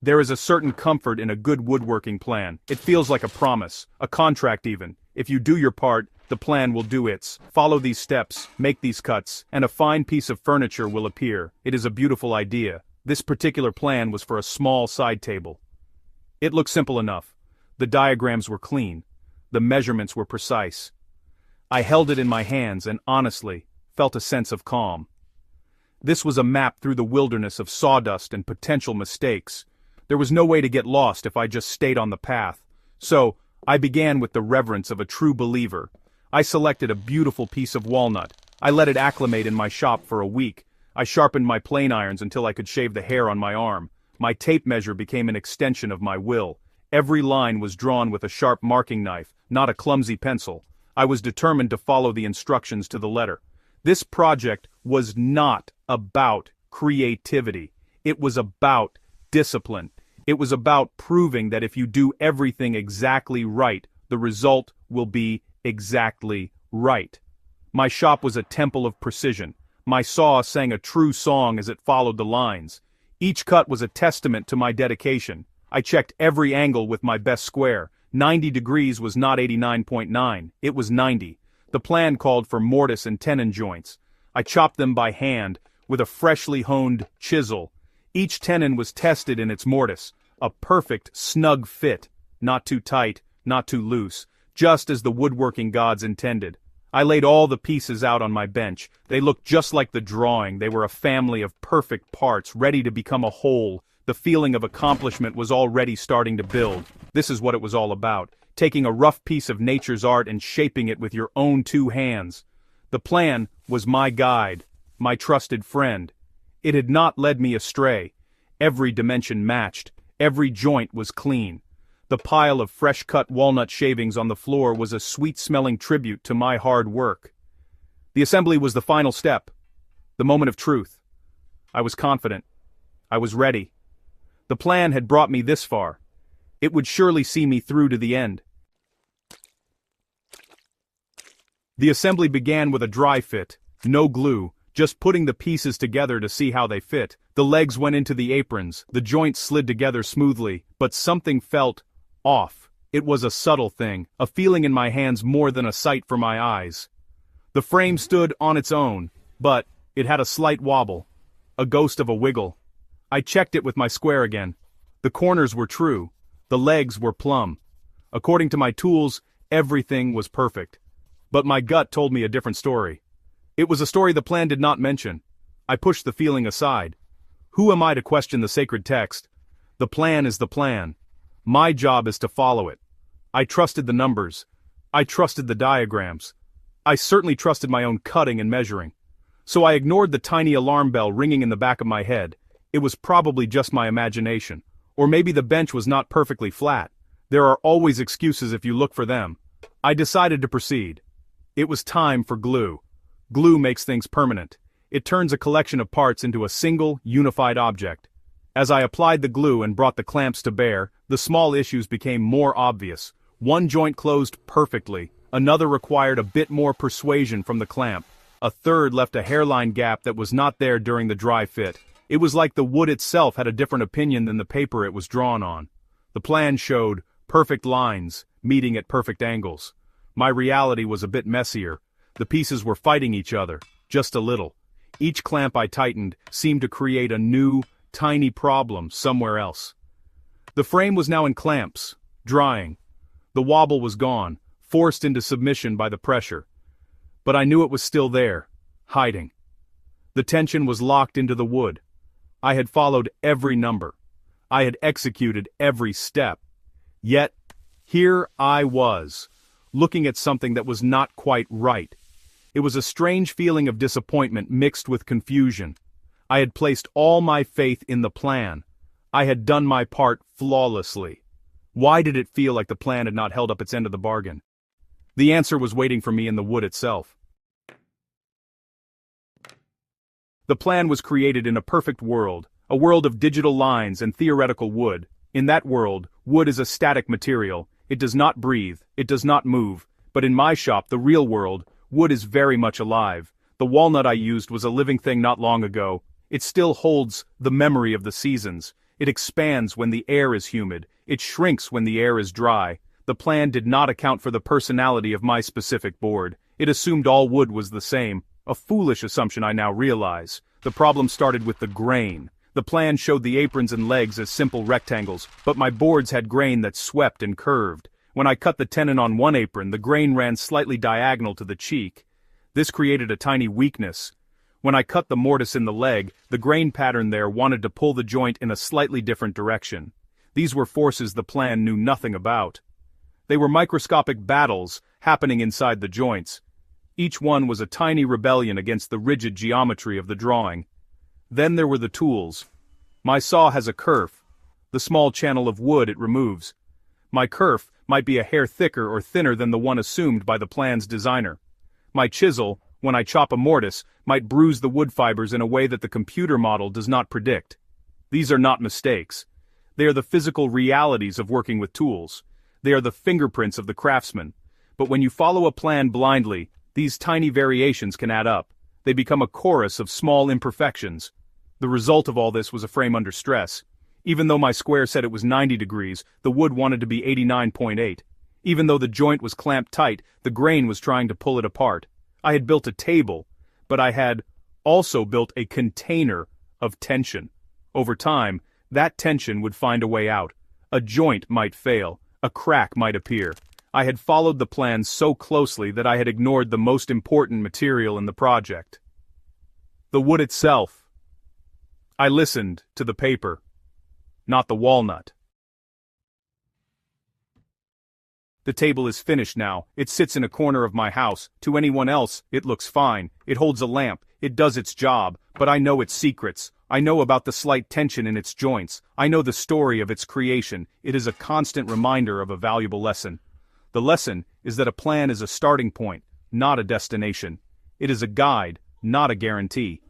There is a certain comfort in a good woodworking plan. It feels like a promise, a contract even. If you do your part, the plan will do its. Follow these steps, make these cuts, and a fine piece of furniture will appear. It is a beautiful idea. This particular plan was for a small side table. It looked simple enough. The diagrams were clean. The measurements were precise. I held it in my hands and honestly felt a sense of calm. This was a map through the wilderness of sawdust and potential mistakes. There was no way to get lost if I just stayed on the path. So, I began with the reverence of a true believer. I selected a beautiful piece of walnut. I let it acclimate in my shop for a week. I sharpened my plane irons until I could shave the hair on my arm. My tape measure became an extension of my will. Every line was drawn with a sharp marking knife, not a clumsy pencil. I was determined to follow the instructions to the letter. This project was not about creativity. It was about discipline. It was about proving that if you do everything exactly right, the result will be exactly right. My shop was a temple of precision. My saw sang a true song as it followed the lines. Each cut was a testament to my dedication. I checked every angle with my best square. 90 degrees was not 89.9, it was 90. The plan called for mortise and tenon joints. I chopped them by hand, with a freshly honed chisel. Each tenon was tested in its mortise. A perfect, snug fit. Not too tight, not too loose. Just as the woodworking gods intended. I laid all the pieces out on my bench. They looked just like the drawing. They were a family of perfect parts, ready to become a whole. The feeling of accomplishment was already starting to build. This is what it was all about. Taking a rough piece of nature's art and shaping it with your own two hands. The plan was my guide, my trusted friend. It had not led me astray. Every dimension matched. Every joint was clean. The pile of fresh-cut walnut shavings on the floor was a sweet-smelling tribute to my hard work. The assembly was the final step. The moment of truth. I was confident. I was ready. The plan had brought me this far. It would surely see me through to the end. The assembly began with a dry fit, no glue, just putting the pieces together to see how they fit. The legs went into the aprons, the joints slid together smoothly, but something felt off. It was a subtle thing, a feeling in my hands more than a sight for my eyes. The frame stood on its own, but it had a slight wobble, a ghost of a wiggle. I checked it with my square again. The corners were true. The legs were plumb. According to my tools, everything was perfect. But my gut told me a different story. It was a story the plan did not mention. I pushed the feeling aside. Who am I to question the sacred text? The plan is the plan. My job is to follow it. I trusted the numbers. I trusted the diagrams. I certainly trusted my own cutting and measuring. So I ignored the tiny alarm bell ringing in the back of my head. It was probably just my imagination. Or maybe the bench was not perfectly flat. There are always excuses if you look for them. I decided to proceed. It was time for glue. Glue makes things permanent. It turns a collection of parts into a single, unified object. As I applied the glue and brought the clamps to bear, the small issues became more obvious. One joint closed perfectly. Another required a bit more persuasion from the clamp. A third left a hairline gap that was not there during the dry fit. It was like the wood itself had a different opinion than the paper it was drawn on. The plan showed perfect lines, meeting at perfect angles. My reality was a bit messier. The pieces were fighting each other, just a little. Each clamp I tightened seemed to create a new, tiny problem somewhere else. The frame was now in clamps, drying. The wobble was gone, forced into submission by the pressure. But I knew it was still there, hiding. The tension was locked into the wood. I had followed every number. I had executed every step. Yet, here I was, looking at something that was not quite right. It was a strange feeling of disappointment mixed with confusion. I had placed all my faith in the plan. I had done my part flawlessly. Why did it feel like the plan had not held up its end of the bargain? The answer was waiting for me in the wood itself. The plan was created in a perfect world, a world of digital lines and theoretical wood. In that world, wood is a static material. It does not breathe, it does not move. But in my shop, the real world, wood is very much alive. The walnut I used was a living thing not long ago. It still holds the memory of the seasons. It expands when the air is humid, it shrinks when the air is dry. The plan did not account for the personality of my specific board. It assumed all wood was the same, a foolish assumption I now realize. The problem started with the grain. The plan showed the aprons and legs as simple rectangles, but my boards had grain that swept and curved. When I cut the tenon on one apron, the grain ran slightly diagonal to the cheek. This created a tiny weakness. When I cut the mortise in the leg, the grain pattern there wanted to pull the joint in a slightly different direction. These were forces the plan knew nothing about. They were microscopic battles happening inside the joints. Each one was a tiny rebellion against the rigid geometry of the drawing. Then there were the tools. My saw has a kerf, the small channel of wood it removes. My kerf might be a hair thicker or thinner than the one assumed by the plan's designer. My chisel, when I chop a mortise, might bruise the wood fibers in a way that the computer model does not predict. These are not mistakes. They are the physical realities of working with tools. They are the fingerprints of the craftsman. But when you follow a plan blindly, these tiny variations can add up. They become a chorus of small imperfections. The result of all this was a frame under stress. Even though my square said it was 90 degrees, the wood wanted to be 89.8. Even though the joint was clamped tight, the grain was trying to pull it apart. I had built a table, but I had also built a container of tension. Over time, that tension would find a way out. A joint might fail, a crack might appear. I had followed the plan so closely that I had ignored the most important material in the project. The wood itself. I listened to the paper, not the walnut. The table is finished now. It sits in a corner of my house. To anyone else, it looks fine. It holds a lamp. It does its job. But I know its secrets. I know about the slight tension in its joints. I know the story of its creation. It is a constant reminder of a valuable lesson. The lesson is that a plan is a starting point, not a destination. It is a guide, not a guarantee.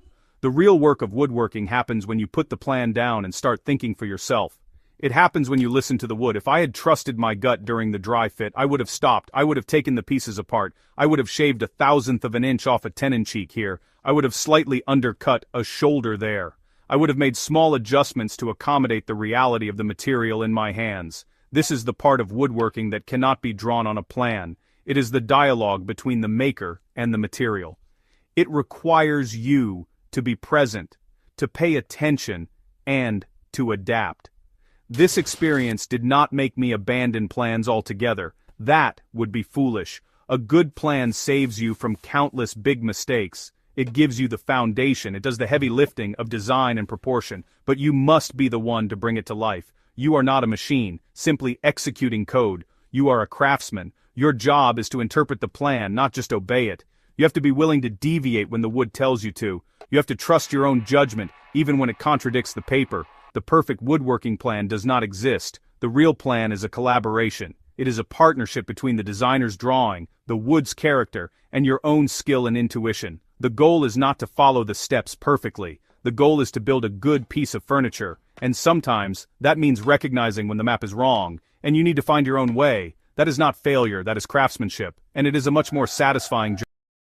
The real work of woodworking happens when you put the plan down and start thinking for yourself. It happens when you listen to the wood. If I had trusted my gut during the dry fit, I would have stopped. I would have taken the pieces apart. I would have shaved 1/1000th of an inch off a tenon cheek here. I would have slightly undercut a shoulder there. I would have made small adjustments to accommodate the reality of the material in my hands. This is the part of woodworking that cannot be drawn on a plan. It is the dialogue between the maker and the material. It requires you to be present, to pay attention, and to adapt. This experience did not make me abandon plans altogether. That would be foolish. A good plan saves you from countless big mistakes. It gives you the foundation. It does the heavy lifting of design and proportion. But you must be the one to bring it to life. You are not a machine, simply executing code. You are a craftsman. Your job is to interpret the plan, not just obey it. You have to be willing to deviate when the wood tells you to. You have to trust your own judgment, even when it contradicts the paper. The perfect woodworking plan does not exist. The real plan is a collaboration. It is a partnership between the designer's drawing, the wood's character, and your own skill and intuition. The goal is not to follow the steps perfectly. The goal is to build a good piece of furniture. And sometimes, that means recognizing when the map is wrong, and you need to find your own way. That is not failure, that is craftsmanship, and it is a much more satisfying job.